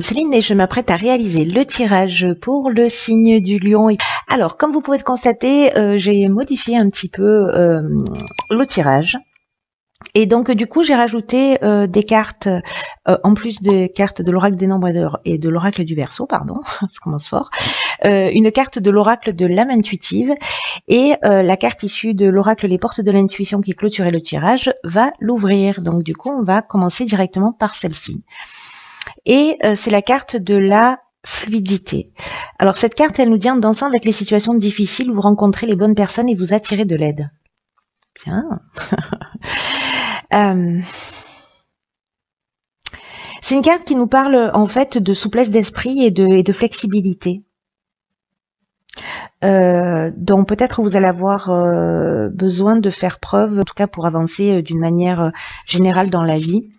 Céline et je m'apprête à réaliser le tirage pour le signe du lion. Alors, comme vous pouvez le constater, j'ai modifié un petit peu le tirage. Et donc, du coup, j'ai rajouté des cartes, en plus des cartes de l'oracle des nombres et de l'oracle du Verseau, pardon, je commence fort, une carte de l'oracle de l'âme intuitive et la carte issue de l'oracle les portes de l'intuition qui clôturait le tirage va l'ouvrir. Donc, du coup, on va commencer directement par celle-ci. Et c'est la carte de la fluidité. Alors cette carte, elle nous dit en dansant avec les situations difficiles, vous rencontrez les bonnes personnes et vous attirez de l'aide. Bien. C'est une carte qui nous parle en fait de souplesse d'esprit et de flexibilité. Donc peut-être vous allez avoir besoin de faire preuve, en tout cas pour avancer d'une manière générale dans la vie.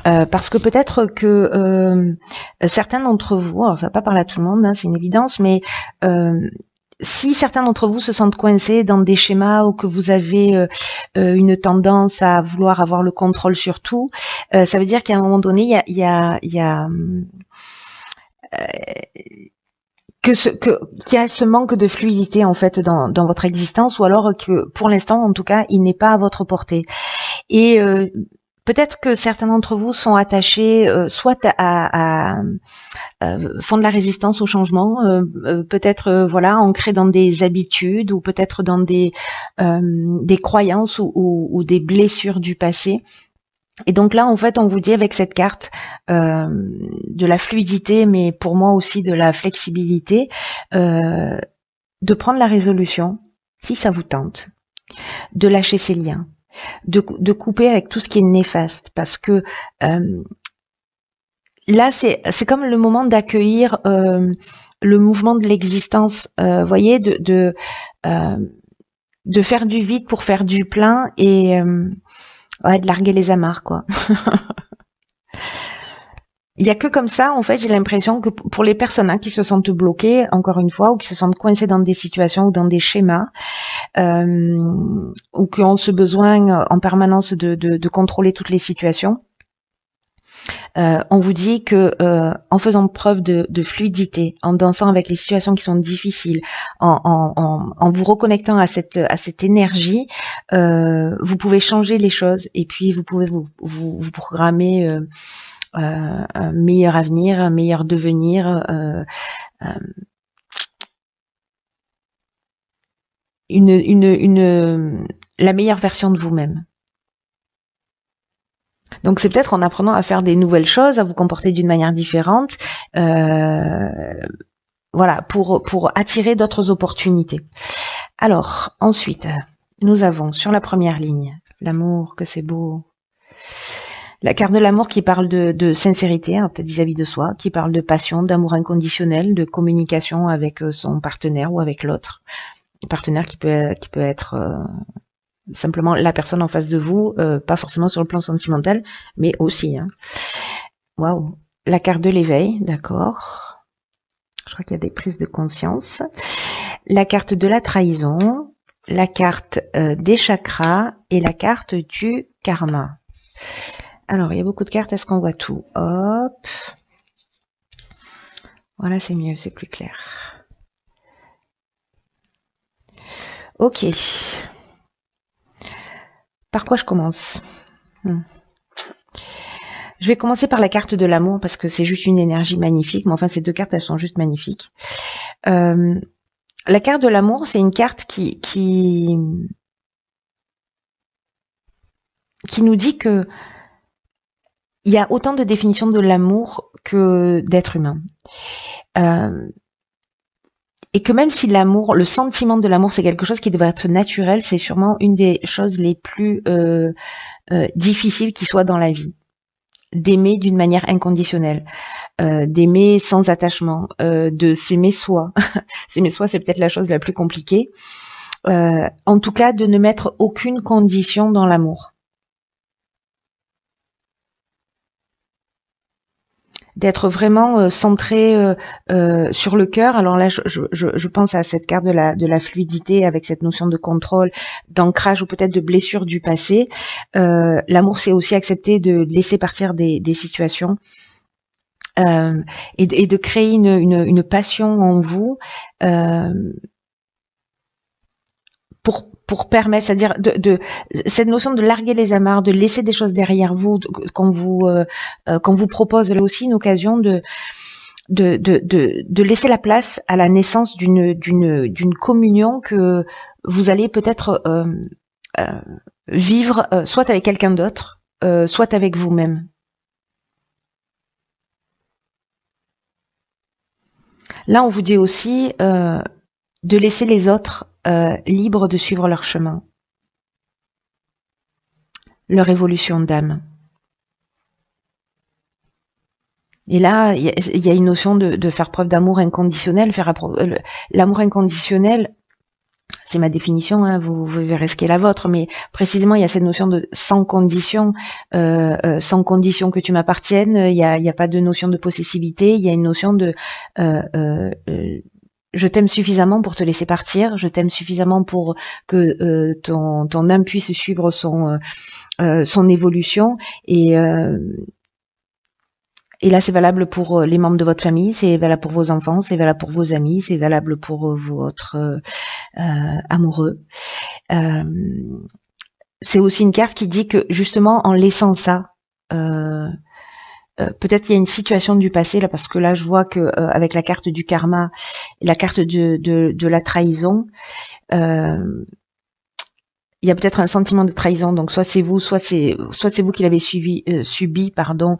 Parce que peut-être que certains d'entre vous, alors ça va pas parler à tout le monde, hein, c'est une évidence, mais si certains d'entre vous se sentent coincés dans des schémas ou que vous avez une tendance à vouloir avoir le contrôle sur tout, ça veut dire qu'à un moment donné, il y a qu'il y a ce manque de fluidité en fait dans votre existence, ou alors que pour l'instant, en tout cas, il n'est pas à votre portée. Et peut-être que certains d'entre vous sont attachés soit font de la résistance au changement, peut-être voilà ancrés dans des habitudes ou peut-être dans des croyances ou des blessures du passé. Et donc là, en fait, on vous dit avec cette carte de la fluidité, mais pour moi aussi de la flexibilité, de prendre la résolution, si ça vous tente, de lâcher ces liens. De couper avec tout ce qui est néfaste, parce que là c'est comme le moment d'accueillir le mouvement de l'existence, voyez, de faire du vide pour faire du plein et ouais, de larguer les amarres quoi. Il y a que comme ça, en fait, j'ai l'impression que pour les personnes qui se sentent bloquées, encore une fois, ou qui se sentent coincées dans des situations ou dans des schémas, ou qui ont ce besoin en permanence de contrôler toutes les situations, on vous dit que en faisant preuve de fluidité, en dansant avec les situations qui sont difficiles, en vous reconnectant à cette énergie, vous pouvez changer les choses et puis vous pouvez vous programmer un meilleur avenir, un meilleur devenir, la meilleure version de vous-même. Donc c'est peut-être en apprenant à faire des nouvelles choses, à vous comporter d'une manière différente, voilà, pour attirer d'autres opportunités. Alors ensuite, nous avons sur la première ligne l'amour, que c'est beau. La carte de l'amour qui parle de sincérité, hein, peut-être vis-à-vis de soi, qui parle de passion, d'amour inconditionnel, de communication avec son partenaire ou avec l'autre. Un partenaire qui peut être simplement la personne en face de vous, pas forcément sur le plan sentimental, mais aussi. Hein. Waouh, la carte de l'éveil, d'accord. Je crois qu'il y a des prises de conscience. La carte de la trahison, la carte des chakras et la carte du karma. Alors, il y a beaucoup de cartes, est-ce qu'on voit tout? Hop. Voilà, c'est mieux, c'est plus clair. Ok. Par quoi je commence? Je vais commencer par la carte de l'amour parce que c'est juste une énergie magnifique. Mais enfin, ces deux cartes, elles sont juste magnifiques. La carte de l'amour, c'est une carte qui nous dit que il y a autant de définitions de l'amour que d'être humain. Et que même si l'amour, le sentiment de l'amour, c'est quelque chose qui devrait être naturel, c'est sûrement une des choses les plus difficiles qui soit dans la vie. D'aimer d'une manière inconditionnelle, d'aimer sans attachement, de s'aimer soi. S'aimer soi, c'est peut-être la chose la plus compliquée. En tout cas, de ne mettre aucune condition dans l'amour. D'être vraiment centré sur le cœur. Alors là, je pense à cette carte de la fluidité avec cette notion de contrôle, d'ancrage ou peut-être de blessure du passé. L'amour, c'est aussi accepter de laisser partir des situations et de créer une passion en vous pour permettre, c'est-à-dire cette notion de larguer les amarres, de laisser des choses derrière vous, qu'on vous propose là aussi une occasion de laisser la place à la naissance d'une communion que vous allez peut-être vivre soit avec quelqu'un d'autre, soit avec vous-même. Là, on vous dit aussi de laisser les autres libres de suivre leur chemin, leur évolution d'âme. Et là, il y a une notion de faire preuve d'amour inconditionnel. L'amour inconditionnel, c'est ma définition, hein, vous verrez ce qu'est la vôtre, mais précisément, il y a cette notion de sans condition que tu m'appartiennes. Il y a pas de notion de possessivité. Il y a une notion de je t'aime suffisamment pour te laisser partir. Je t'aime suffisamment pour que ton âme puisse suivre son évolution. Et là, c'est valable pour les membres de votre famille, c'est valable pour vos enfants, c'est valable pour vos amis, c'est valable pour votre amoureux. C'est aussi une carte qui dit que justement, en laissant ça, peut-être qu'il y a une situation du passé là, parce que là, je vois que avec la carte du karma, la carte de la trahison. Il y a peut-être un sentiment de trahison, donc soit c'est vous qui l'avez subi, pardon,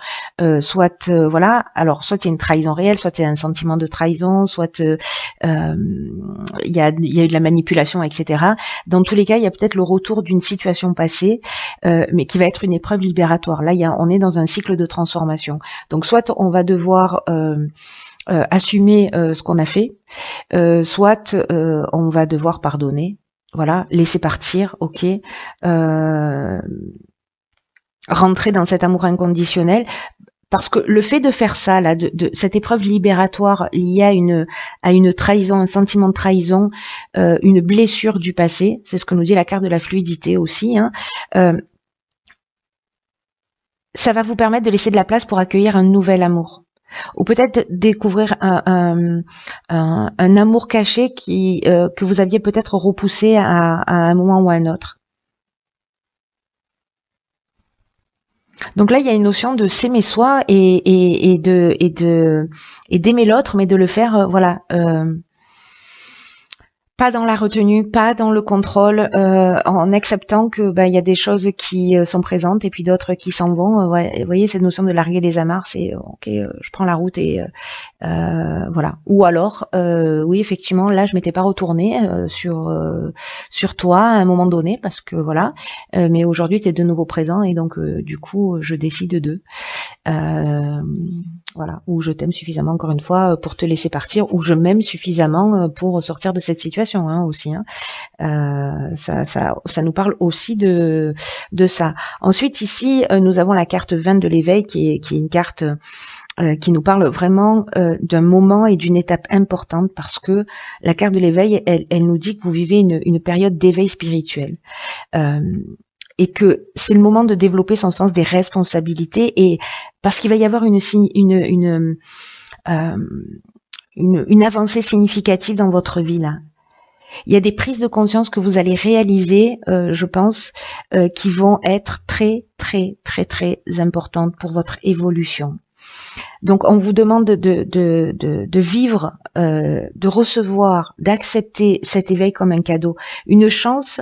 soit voilà. Alors soit il y a une trahison réelle, soit il y a un sentiment de trahison, soit il y a eu de la manipulation, etc. Dans tous les cas, il y a peut-être le retour d'une situation passée, mais qui va être une épreuve libératoire. Là, on est dans un cycle de transformation. Donc soit on va devoir assumer ce qu'on a fait, soit on va devoir pardonner. Voilà, laisser partir, ok. Rentrer dans cet amour inconditionnel, parce que le fait de faire ça, là, de cette épreuve libératoire liée à une trahison, un sentiment de trahison, une blessure du passé, c'est ce que nous dit la carte de la fluidité aussi, hein, ça va vous permettre de laisser de la place pour accueillir un nouvel amour. Ou peut-être découvrir un amour caché que vous aviez peut-être repoussé à un moment ou à un autre. Donc là, il y a une notion de s'aimer soi et d'aimer l'autre, mais de le faire, voilà. Pas dans la retenue, pas dans le contrôle, en acceptant que il y a des choses qui sont présentes et puis d'autres qui s'en vont. Ouais, vous voyez, cette notion de larguer les amarres, c'est ok, je prends la route et voilà. Ou alors, oui, effectivement, là, je m'étais pas retournée sur toi à un moment donné parce que voilà, mais aujourd'hui, tu es de nouveau présent et donc du coup, je décide d'eux. Voilà, ou je t'aime suffisamment encore une fois pour te laisser partir, ou je m'aime suffisamment pour sortir de cette situation, hein, aussi. Hein. Ça nous parle aussi de ça. Ensuite, ici, nous avons la carte 20 de l'éveil, qui est une carte qui nous parle vraiment d'un moment et d'une étape importante, parce que la carte de l'éveil, elle nous dit que vous vivez une période d'éveil spirituel. Et que c'est le moment de développer son sens des responsabilités, et parce qu'il va y avoir une avancée significative dans votre vie là. Il y a des prises de conscience que vous allez réaliser, je pense, qui vont être très très très très importantes pour votre évolution. Donc on vous demande de vivre, de recevoir, d'accepter cet éveil comme un cadeau, une chance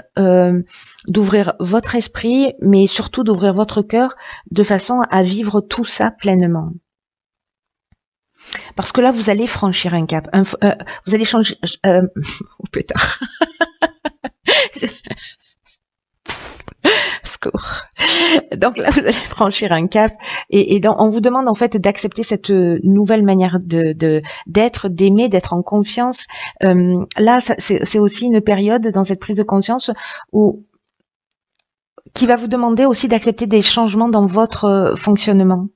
d'ouvrir votre esprit, mais surtout d'ouvrir votre cœur de façon à vivre tout ça pleinement. Parce que là, vous allez franchir un cap, vous allez changer... oh pétard. Secours. Donc là, vous allez franchir un cap et donc on vous demande en fait d'accepter cette nouvelle manière d'être, d'aimer, d'être en confiance. Là, c'est aussi une période dans cette prise de conscience qui va vous demander aussi d'accepter des changements dans votre fonctionnement.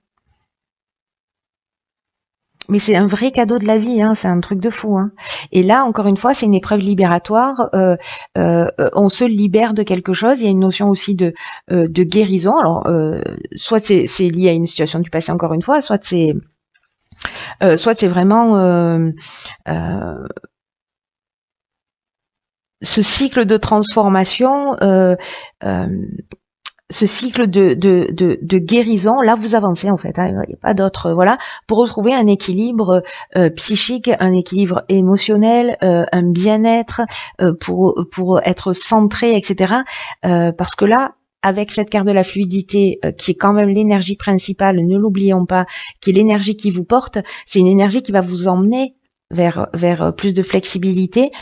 Mais c'est un vrai cadeau de la vie, hein, c'est un truc de fou. Hein. Et là, encore une fois, c'est une épreuve libératoire. On se libère de quelque chose. Il y a une notion aussi de guérison. Alors, soit c'est lié à une situation du passé, encore une fois, soit c'est Soit c'est vraiment ce cycle de transformation, ce cycle de guérison. Là, vous avancez en fait, hein, il n'y a pas d'autre, voilà, pour retrouver un équilibre psychique, un équilibre émotionnel, un bien-être, pour être centré, etc. Parce que là, avec cette carte de la fluidité, qui est quand même l'énergie principale, ne l'oublions pas, qui est l'énergie qui vous porte, c'est une énergie qui va vous emmener vers plus de flexibilité,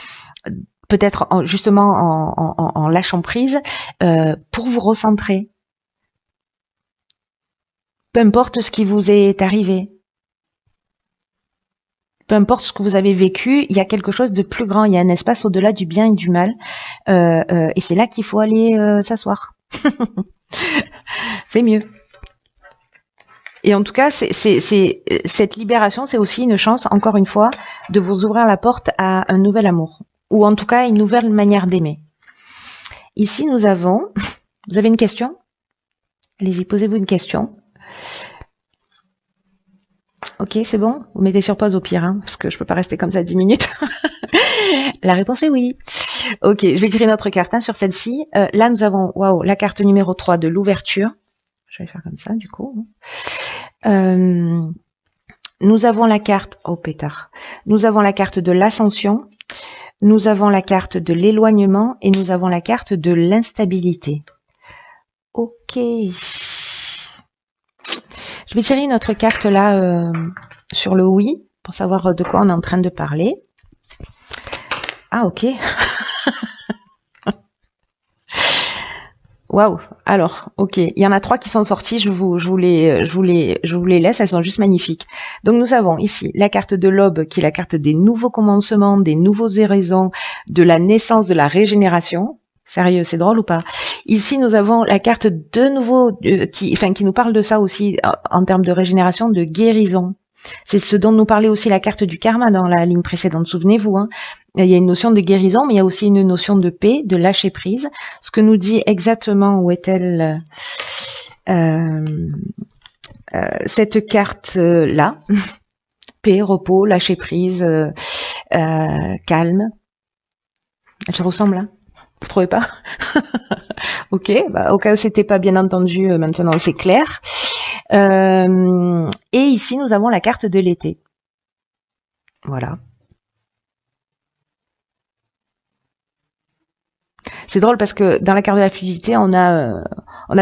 peut-être justement en lâchant prise, pour vous recentrer. Peu importe ce qui vous est arrivé, peu importe ce que vous avez vécu, il y a quelque chose de plus grand, il y a un espace au-delà du bien et du mal, et c'est là qu'il faut aller s'asseoir. C'est mieux. Et en tout cas, cette libération, c'est aussi une chance, encore une fois, de vous ouvrir la porte à un nouvel amour, ou en tout cas une nouvelle manière d'aimer. Ici, nous avons... Vous avez une question? Allez-y, posez-vous une question. Ok, c'est bon? Vous mettez sur pause au pire, hein, parce que je peux pas rester comme ça 10 minutes. La réponse est oui. Ok, je vais tirer une autre carte, hein, sur celle-ci. Là, nous avons la carte numéro 3 de l'ouverture. Je vais faire comme ça, du coup. Nous avons la carte... Oh, pétard. Nous avons la carte de l'ascension. Nous avons la carte de l'éloignement. Et nous avons la carte de l'instabilité. Ok. Je vais tirer une autre carte là sur le oui, pour savoir de quoi on est en train de parler. Ah, ok. Waouh. Alors, ok. Il y en a 3 qui sont sortis. Je vous les laisse. Elles sont juste magnifiques. Donc, nous avons ici la carte de l'aube, qui est la carte des nouveaux commencements, des nouveaux horizons, de la naissance, de la régénération. Sérieux, c'est drôle ou pas? Ici, nous avons la carte de nouveau qui nous parle de ça aussi en termes de régénération, de guérison. C'est ce dont nous parlait aussi la carte du karma dans la ligne précédente. Souvenez-vous, hein, il y a une notion de guérison, mais il y a aussi une notion de paix, de lâcher prise. Ce que nous dit exactement, où est-elle cette carte-là? Paix, repos, lâcher prise, calme. Elle se ressemble, hein? Vous trouvez pas? Ok, au cas où c'était pas bien entendu, maintenant c'est clair. Et ici, nous avons la carte de l'été. Voilà. C'est drôle parce que dans la carte de la fluidité, on a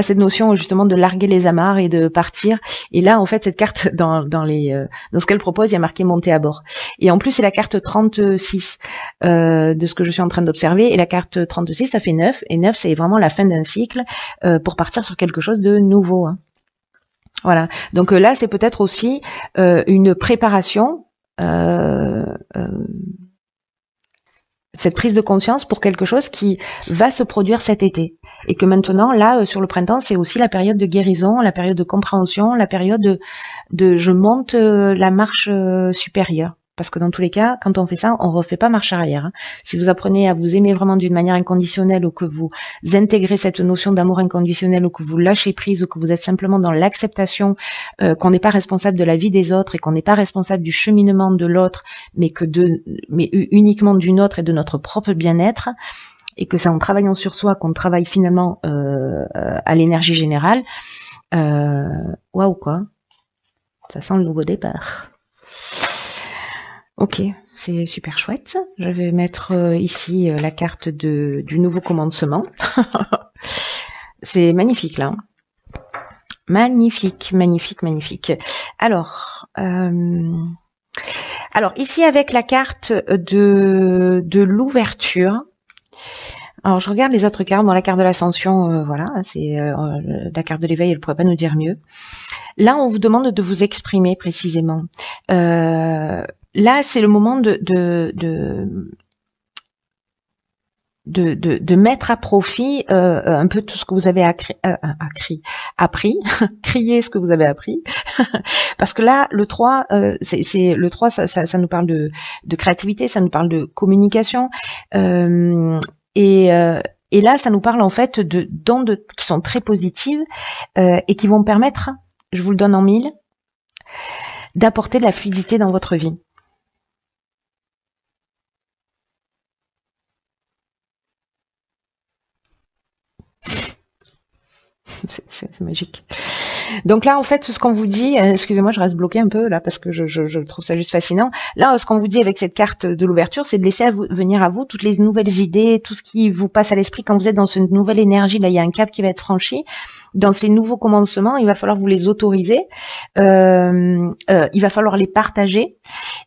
cette notion justement de larguer les amarres et de partir. Et là, en fait, cette carte, dans ce qu'elle propose, il y a marqué monter à bord. Et en plus, c'est la carte 36 de ce que je suis en train d'observer. Et la carte 36, ça fait 9. Et 9, c'est vraiment la fin d'un cycle pour partir sur quelque chose de nouveau. Hein. Voilà. Donc là, c'est peut-être aussi une préparation, cette prise de conscience pour quelque chose qui va se produire cet été. Et que maintenant, là, sur le printemps, c'est aussi la période de guérison, la période de compréhension, la période de je monte la marche supérieure. Parce que dans tous les cas, quand on fait ça, on ne refait pas marche arrière. Hein. Si vous apprenez à vous aimer vraiment d'une manière inconditionnelle, ou que vous intégrez cette notion d'amour inconditionnel, ou que vous lâchez prise, ou que vous êtes simplement dans l'acceptation qu'on n'est pas responsable de la vie des autres et qu'on n'est pas responsable du cheminement de l'autre, mais uniquement du nôtre et de notre propre bien-être, et que c'est en travaillant sur soi qu'on travaille finalement à l'énergie générale. Waouh, quoi. Ça sent le nouveau départ. Ok, c'est super chouette. Je vais mettre ici la carte du nouveau commencement. C'est magnifique là. Magnifique, magnifique, magnifique. Alors ici avec la carte de l'ouverture. Alors je regarde les autres cartes. Bon, la carte de l'ascension, voilà, c'est la carte de l'éveil, elle ne pourrait pas nous dire mieux. Là, on vous demande de vous exprimer précisément. Là, c'est le moment de mettre à profit un peu tout ce que vous avez appris, crier ce que vous avez appris, parce que là, le 3, le 3, ça nous parle de créativité, ça nous parle de communication, et là, ça nous parle en fait d'ondes qui sont très positives et qui vont permettre, je vous le donne en 1000, d'apporter de la fluidité dans votre vie. C'est magique. Donc là, en fait, ce qu'on vous dit, excusez-moi, je reste bloquée un peu là parce que je trouve ça juste fascinant. Là, ce qu'on vous dit avec cette carte de l'ouverture, c'est de laisser venir à vous toutes les nouvelles idées, tout ce qui vous passe à l'esprit quand vous êtes dans cette nouvelle énergie. Là, il y a un cap qui va être franchi. Dans ces nouveaux commencements, il va falloir vous les autoriser. Il va falloir les partager.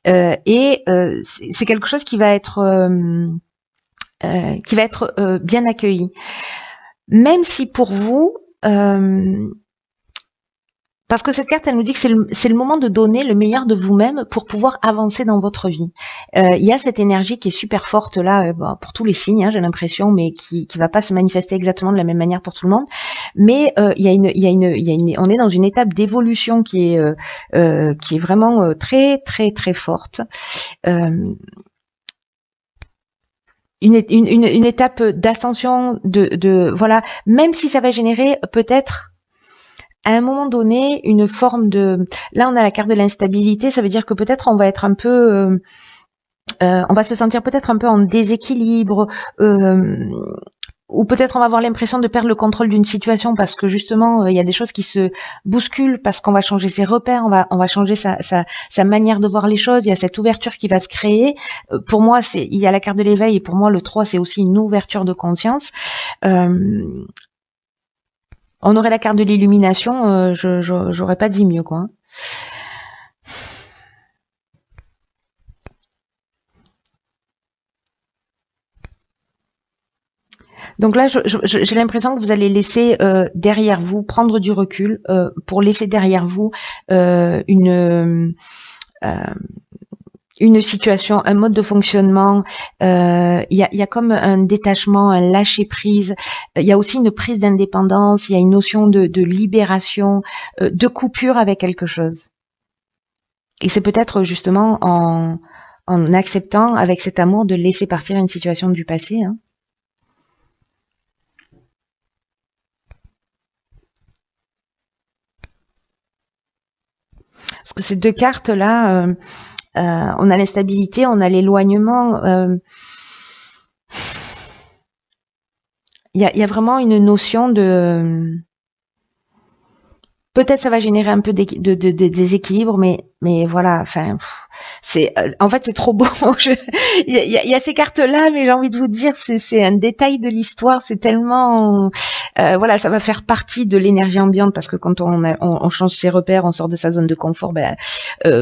Et c'est quelque chose qui va être bien accueilli. Même si pour vous, parce que cette carte, elle nous dit que c'est le moment de donner le meilleur de vous-même pour pouvoir avancer dans votre vie. Il y a cette énergie qui est super forte là, pour tous les signes, hein, j'ai l'impression, mais qui va pas se manifester exactement de la même manière pour tout le monde. Mais on est dans une étape d'évolution qui est vraiment très très très forte. Une étape d'ascension, voilà, même si ça va générer peut-être à un moment donné une forme de, là on a la carte de l'instabilité, ça veut dire que peut-être on va être un peu on va se sentir peut-être un peu en déséquilibre, ou peut-être on va avoir l'impression de perdre le contrôle d'une situation parce que justement il y a des choses qui se bousculent, parce qu'on va changer ses repères, on va changer sa manière de voir les choses. Il y a cette ouverture qui va se créer. Pour moi, il y a la carte de l'éveil, et pour moi le 3 c'est aussi une ouverture de conscience. On aurait la carte de l'illumination, j'aurais pas dit mieux, quoi. Donc là, j'ai l'impression que vous allez laisser derrière vous, prendre du recul pour laisser derrière vous une situation, un mode de fonctionnement. Il y a comme un détachement, un lâcher prise. Il y a aussi une prise d'indépendance. Il y a une notion de libération, de coupure avec quelque chose. Et c'est peut-être justement en acceptant avec cet amour de laisser partir une situation du passé. Hein. Parce que ces deux cartes-là, on a l'instabilité, on a l'éloignement. Il y a vraiment une notion de... Peut-être ça va générer un peu de déséquilibre, mais voilà, enfin, en fait c'est trop beau. Il y a ces cartes-là, mais j'ai envie de vous dire, c'est un détail de l'histoire, c'est tellement, voilà, ça va faire partie de l'énergie ambiante, parce que quand on change ses repères, on sort de sa zone de confort, ben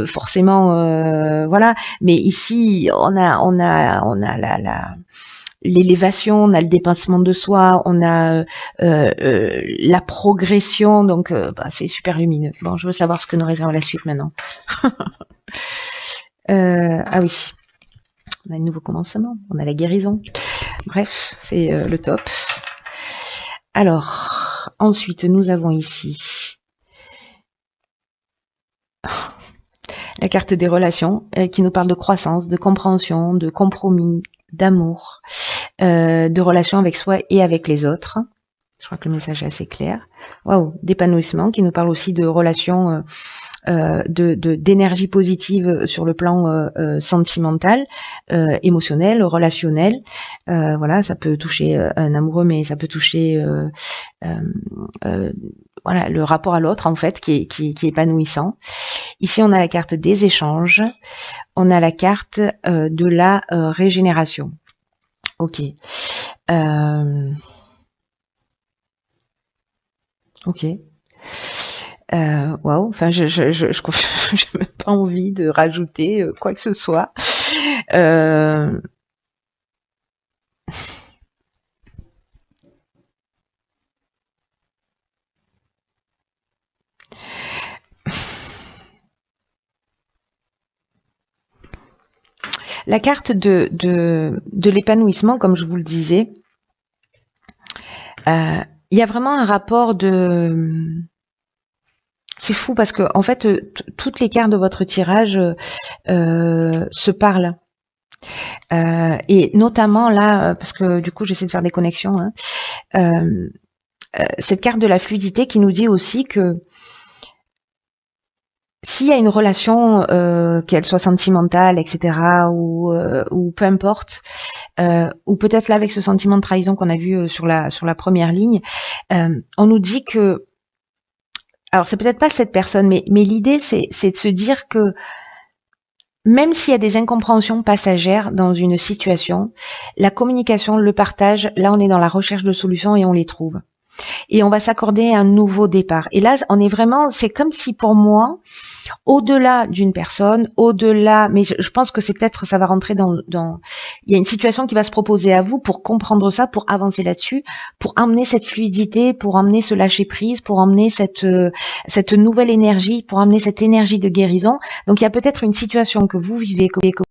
forcément, voilà. Mais ici, on a l'élévation, on a le dépassement de soi, on a la progression, donc c'est super lumineux. Bon, je veux savoir ce que nous réserve la suite maintenant. Ah oui, on a un nouveau commencement, on a la guérison. Bref, c'est le top. Alors, ensuite, nous avons ici la carte des relations qui nous parle de croissance, de compréhension, de compromis, d'amour, de relations avec soi et avec les autres. Je crois que le message est assez clair. Waouh, d'épanouissement qui nous parle aussi de relations, d'énergie positive sur le plan sentimental, émotionnel, relationnel. Voilà, ça peut toucher un amoureux, mais ça peut toucher voilà, le rapport à l'autre en fait qui est épanouissant. Ici, on a la carte des échanges, on a la carte de la régénération. Ok. Ok. Waouh. Enfin, je j'ai même pas envie de rajouter quoi que ce soit. La carte de l'épanouissement, comme je vous le disais, il y a vraiment un rapport de... C'est fou parce que en fait, toutes les cartes de votre tirage se parlent. Et notamment là, parce que du coup j'essaie de faire des connexions, hein, cette carte de la fluidité qui nous dit aussi que s'il y a une relation, qu'elle soit sentimentale, etc., ou peu importe, ou peut-être là avec ce sentiment de trahison qu'on a vu sur la première ligne, on nous dit que, alors c'est peut-être pas cette personne, mais l'idée c'est de se dire que même s'il y a des incompréhensions passagères dans une situation, la communication, le partage, là on est dans la recherche de solutions et on les trouve. Et on va s'accorder un nouveau départ. Et là, on est vraiment, c'est comme si pour moi, au-delà d'une personne, au-delà, mais je pense que c'est peut-être, ça va rentrer dans, il y a une situation qui va se proposer à vous pour comprendre ça, pour avancer là-dessus, pour emmener cette fluidité, pour emmener ce lâcher prise, pour emmener cette nouvelle énergie, pour emmener cette énergie de guérison. Donc il y a peut-être une situation que vous vivez, que